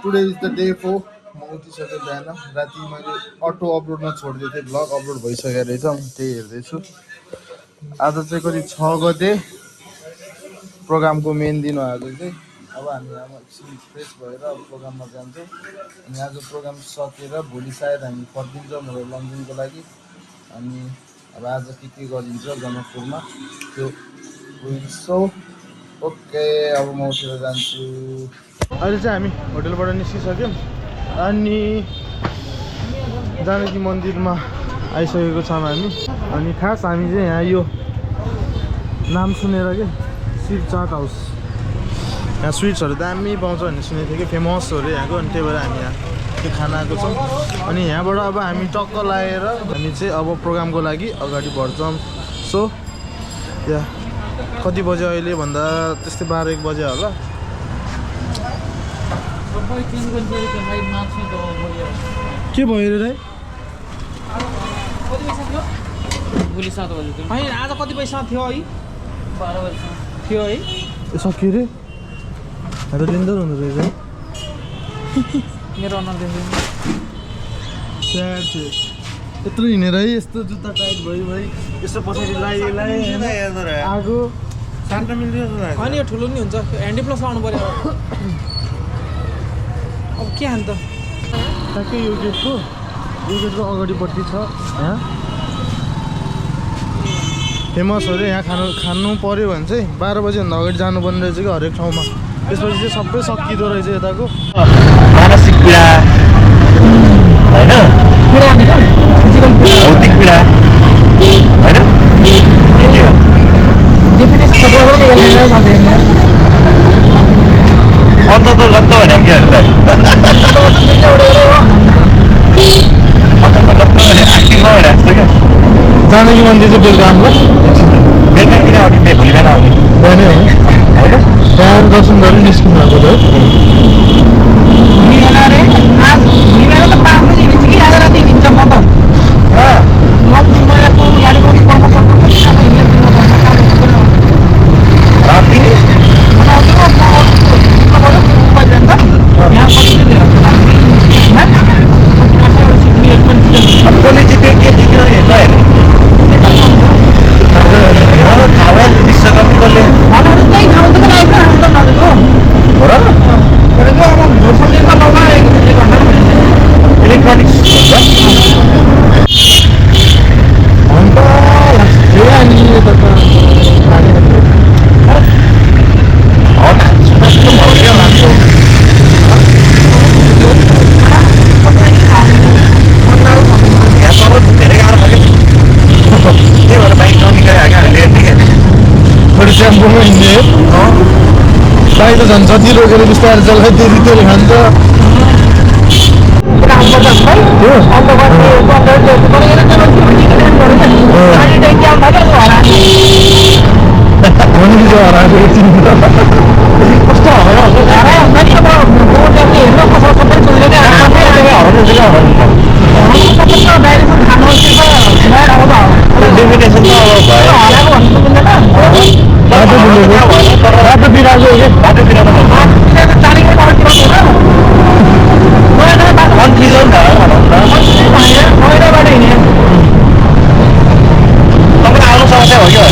Today is the day 4 म उठिसकेँ बिहान राति मैले अटो अपलोडमा छोडिदिएको थिएँ ब्लग अपलोड भइसकेको रहेछ म त्यही हेर्दैछु आज चाहिँ कति 6 गते प्रोग्रामको मेन दिन हो आज चाहिँ अब हामी यहाँ एकछिन फ्रेस भएर अब प्रोग्राममा जान्छौँ अनि आज प्रोग्राम सकेर भोलि सायद हामी फर्किन्छौँ मेरो लन्डनको लागि अनि अब आज के गरिन्छ जनकपुरमा त्यो सो ओके अब म उठेर जान्छु अहिले चाहिँ हामी होटलबाट निस्किसक्यौँ अनि जानकी मन्दिरमा आइसकेको छौँ हामी अनि खास हामी चाहिँ यहाँ यो नाम सुनेर के शिव चाट हाउस यहाँ स्विट्सहरू दामी पाउँछ भन्ने सुनेको थिएँ कि फेमस हो अरे यहाँको अनि त्यही भएर हामी यहाँ त्यो खाना आएको छौँ अनि यहाँबाट अब हामी टक्क लागेर हामी चाहिँ अब प्रोग्रामको लागि अगाडि बढ्छौँ सो यहाँ कति बज्यो अहिले भन्दा त्यस्तै 12-1 बजे होला के भयो अरे दाइ भोलि 7 बजे होइन आज कति पैसा थियो है 12 बजे थियो है सक्यो रे त डेन्जर हुँदो रहेछ है मेरो अनुहार देख्दैन यत्रो हिँडेर है यस्तो जुत्ता टाइट भयो भाइ यस्तो पछाडि लगाइ आगो सान्त मिल्दैन होइन यो ठुलो नि हुन्छ ह्यान्डी प्लस लाउनु पर्यो अब के हान्त ट्याक्कै यो गेटको अगाडिपट्टि छ यहाँ फेमस हो अरे यहाँ खानु पऱ्यो भने चाहिँ 12 बजीभन्दा अगाडि जानुपर्ने रहेछ कि हरेक ठाउँमा त्यसपछि चाहिँ सबै सकिँदो रहेछ यताको मानसिक पीडा होइन भौतिक पीडा होइन अन्त त गत्त भने के जानकी मन्दिर चाहिँ बेलुका हाम्रो बेलुका किन आउने भोलि बिहान आउने बिहानै हो होइन बिहान दर्शन गरेर निस्किनु भएको त बाइक त झन् जति रोकेर बिस्तारै चलाइ त्यति तेल खान्छ बाटो बिरालो बाटो बिरालो आउनु समस्या हो क्या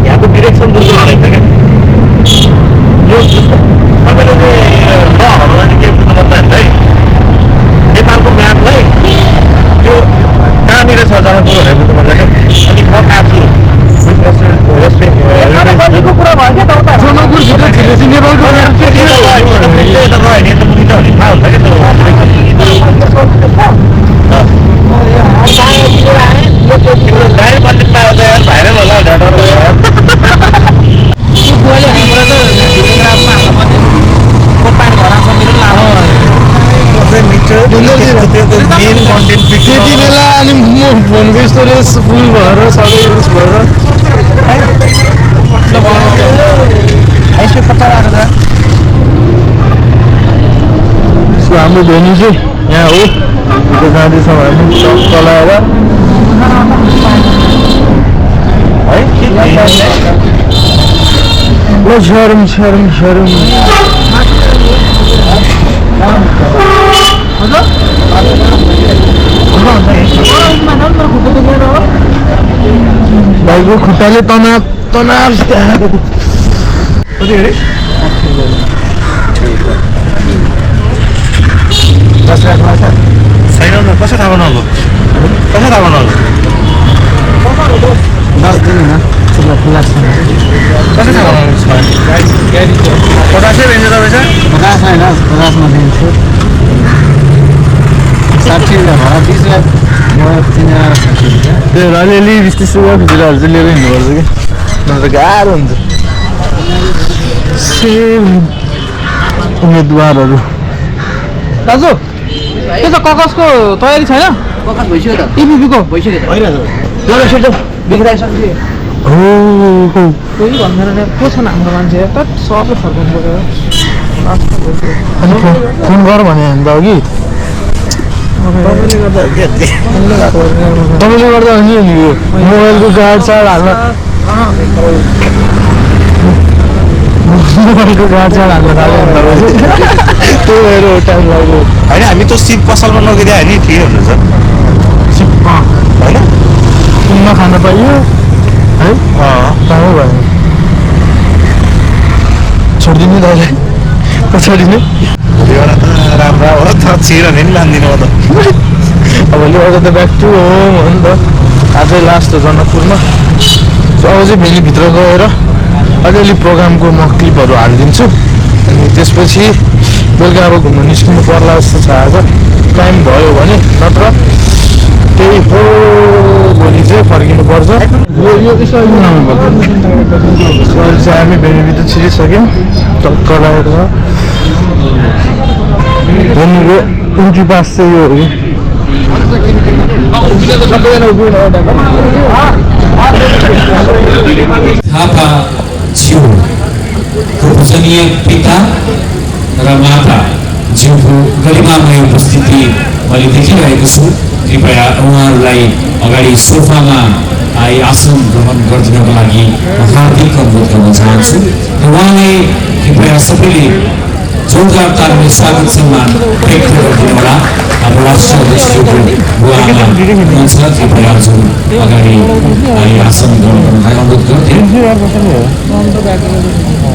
यहाँको डिरेक्सन बुझ्नु रहेछ क्या यो तपाईँले चाहिँ के बुझ्नु पर्छ है नेपालको म्यापलाई त्यो कहाँनिर छ जनकपुर भनेर बुझ्नु पर्छ क्या अनि म काट्छु जनकपुरभित्र छिरेपछि नेपालको थाहा हुन्छ क्या भाइरल होला त्यति बेला अनि म फोनको स्टोरेज फुल भएर सबै युज भएर हाम्रो भेन्यू चाहिँ यहाँ हो त्यो जाँदैछौँ हामी टक्क लगाएर है झरम झरम झरम भाइको खुट्टाले तनाव तनाव कति अरे छैन कसै थाहा बनाउनु कसै थाहा बनाउनु 10 दिन होइन चुला खुला छ कसै थाहा बनाउनु पचासै भेट्छ तपाईँ चाहिँ 50 होइन 50 मा दिन्छु 60 भरा 20 लाख म 360 त्यो अलिअलि बिस्ती सुगर खुजुराहरू चाहिँ लिएर हिँड्नुपर्छ कि नत्र गाह्रो हुन्छ सेम उम्मेदवारहरू दाजु त्यो त ककसको तयारी छैन ककस भइसक्यो त टिपीको भइसक्यो कोही भन्दैन को छ हाम्रो मान्छे त सबै फर्काउनु पऱ्यो अनि फोन गर भने अन्त अघि तपाईँले गर्दा नि यो मोबाइलको गार्ड सार्ड हाल्न मोबाइलको गार्ड सार्ड हाल्न थाल्यो त्यही भएर टाइम लाग्यो होइन हामी त सिप पसलमा नगिदियो नि ठिकै हुनुहुन्छ होइन किन्न खान पाइयो है राम्रो भयो छोडिदिनु दाइले छोडिदिनु एउटा त राम्रो हो त छिरने नि लान्दिनँ म त अब लिएर त ब्याक टु होम हो नि त आजै लास्ट हो जनकपुरमा अब चाहिँ भेलीभित्र गएर अलिअलि प्रोग्रामको म क्लिपहरू हालिदिन्छु अनि त्यसपछि बेलुका अब घुम्न निस्किनु पर्ला जस्तो छ आज टाइम भयो भने नत्र त्यही हो भोलि चाहिँ फर्किनु पर्छ यो यसो चाहिँ हामी भेलीभित्र छिरिसक्यौँ टक्क लागेको छ भेलीको इन्ट्री पास चाहिँ यो हो कि थापा ज्यूको पूजनीय पिता र माता ज्यूको गरिमामय उपस्थिति मैले देखिरहेको छु कृपया उहाँहरूलाई अगाडि सोफामा आसन ग्रहण गरिदिनको लागि हार्दिक अनुरोध गर्न चाहन्छु र उहाँलाई कृपया सबैले जोरदार तालले स्वागत सम्मान व्यक्त गरिदिनु होला हाम्रो राष्ट्रिय अध्यक्षको बुवामा हुनुहुन्छ कृपया जुन अगाडि आसन ग्रहण गर्नलाई अनुरोध गर्थेँ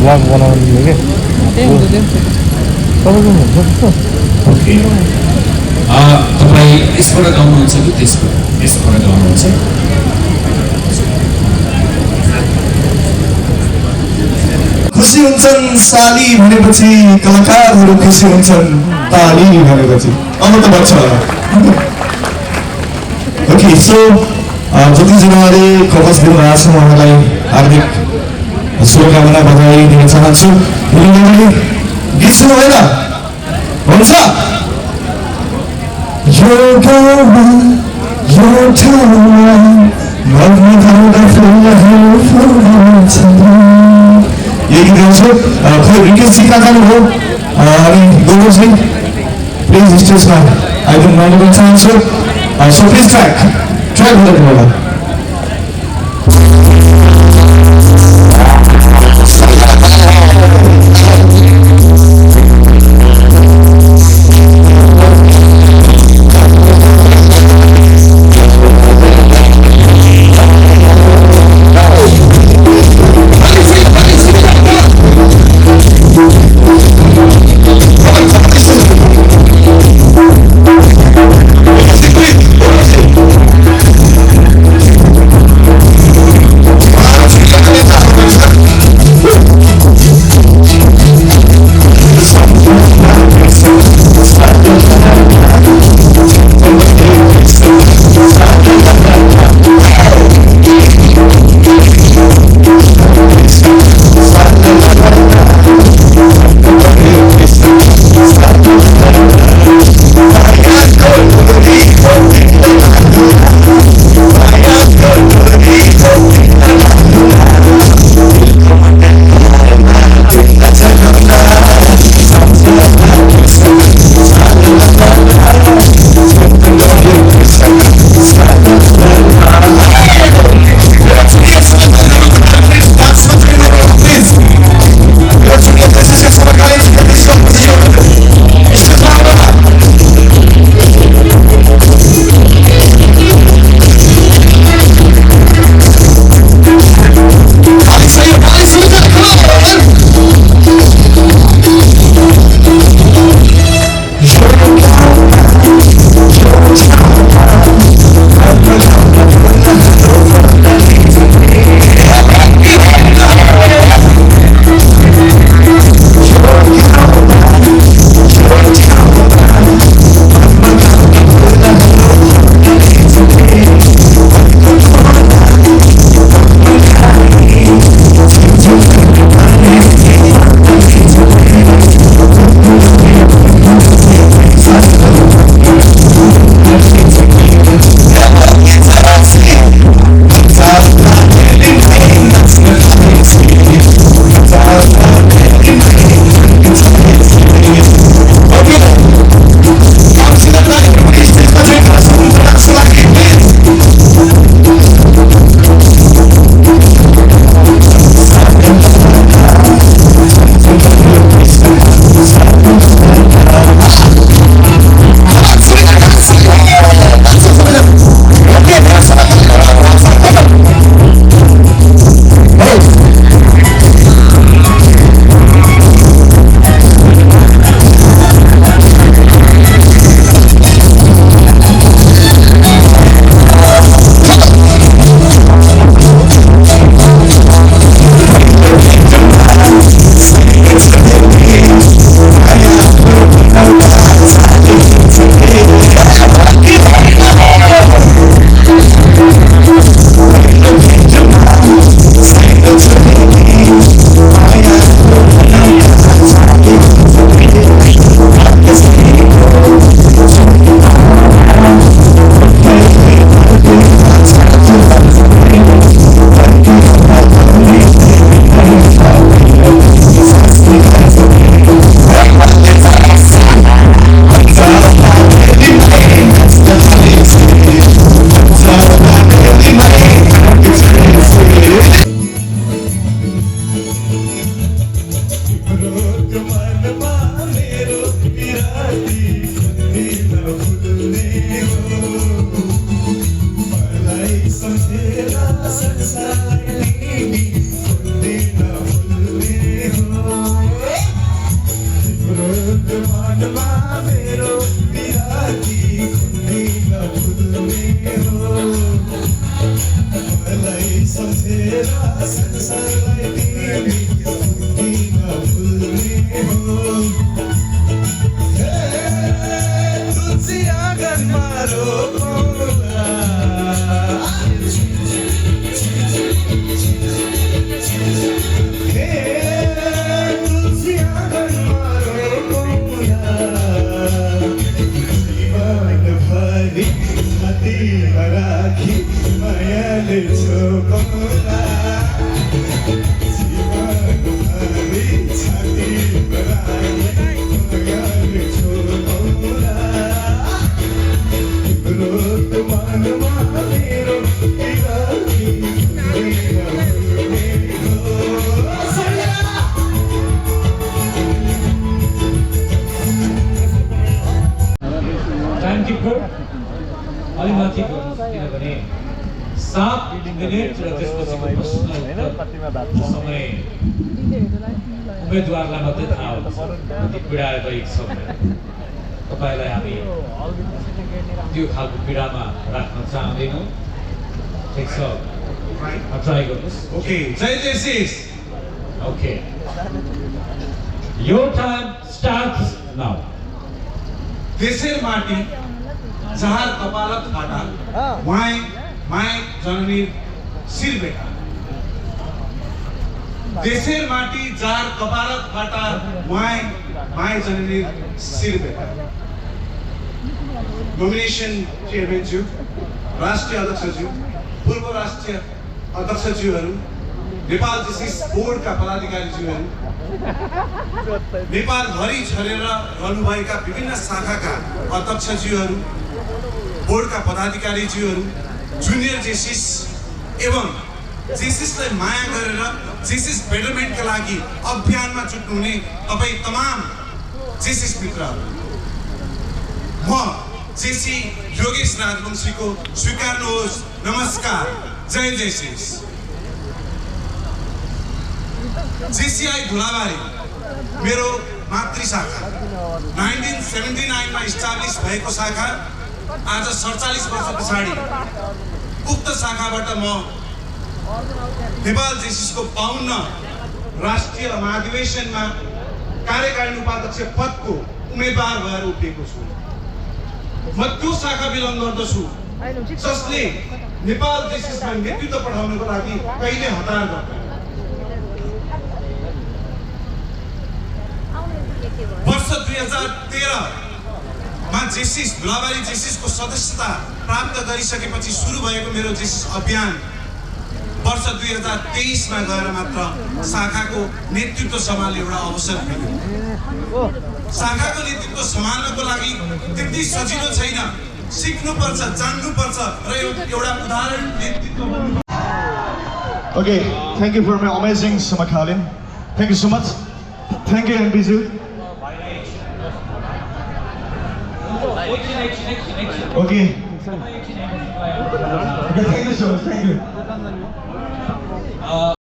ब्लग बनाउनु कि तपाईँ यसबाट गाउनुहुन्छ कि यसबाट गाउनुहुन्छ खुसी हुन्छन् साली भनेपछि कलाकारहरू खुसी हुन्छन् ताली भनेपछि अब त भन्छ होला ओके सो जतिजनाले कवच दिनुभएको छ उहाँलाई हार्दिक शुभकामना बधाई दिन चाहन्छु गीत सुन्नु होइन हुन्छ यो गाउँमा यो ठाउँमा यही गीत गाउँछु खै रिक्वेस्ट चाहिँ कहाँ जानुभयो अनि गौरवजी प्लिज स्टेजमा आइदिनु माग्न चाहन्छु सो प्लिज ट्र्याक हुँदैन होला मिनट र त्यसपछिको प्रश्न समय उम्मेदवारलाई मात्रै थाहा हुन्छ कति पीडादायक छ भनेर। तपाईँलाई हामी त्यो खालको पीडामा राख्न चाहँदैनौँ। ठिक छ, ट्राई गर्नुहोस्। ओके, जय जयसिस। Okay, your time starts now. देशेर माटी जहार कपालत फाटा वहाँ माय जननी सिर बेटा। देशेर माटी जहार कपालत फाटा वहाँ माय जननी सिर बेटा। नोमिनेशन चेयरमैन ज्यू, राष्ट्रिय अध्यक्ष ज्यू, पूर्व राष्ट्रिय अध्यक्ष ज्यूहरू, नेपाल जेसिस बोर्डका पदाधिकारी ज्यूहरू, नेपाल भरि छरेर रहनुभएका विभिन्न शाखाका अध्यक्षज्यूहरू, बोर्डका पदाधिकारीज्यूहरू, जुनियर जेसिस एवं जेसिसलाई माया गरेर जेसिस बेटरमेन्टका लागि अभियानमा जुट्नुहुने तपाईँ तमाम जेसिस मित्रहरू, म जेसी योगेश राजवंशीको स्वीकार्नुहोस्। नमस्कार, जय जेसिस। जेसीआई धुलाबारी मेरो मातृ शाखा 1979 मा इस्टाब्लिस भएको शाखा आज 47 वर्ष पछाडि उक्त शाखाबाट म नेपाल जेसिसको 52 राष्ट्रिय महाधिवेशनमा कार्यकारिणी उपाध्यक्ष पदको उम्मेदवार भएर उभिएको छु। म त्यो शाखा बिलोङ गर्दछु जसले नेपाल जेसिसमा नेतृत्व पठाउनको लागि कहिले हतार गर्दैन। वर्ष 2013 मा जेसिस धुलाबारी जेसिसको सदस्यता प्राप्त गरिसकेपछि सुरु भएको मेरो जेसिस अभियान वर्ष 2023 मा गएर मात्र शाखाको नेतृत्व सम्हाल्ने एउटा अवसर मिल्यो। शाखाको नेतृत्व सम्हाल्नको लागि त्यति सजिलो छैन, सिक्नुपर्छ, जान्नुपर्छ र एउटा उदाहरण नेतृत्व। Okay, thank you for my amazing Samakalin. Thank you so much. Thank you, MBZ. Okay. Okay, thank you so much. Thank you.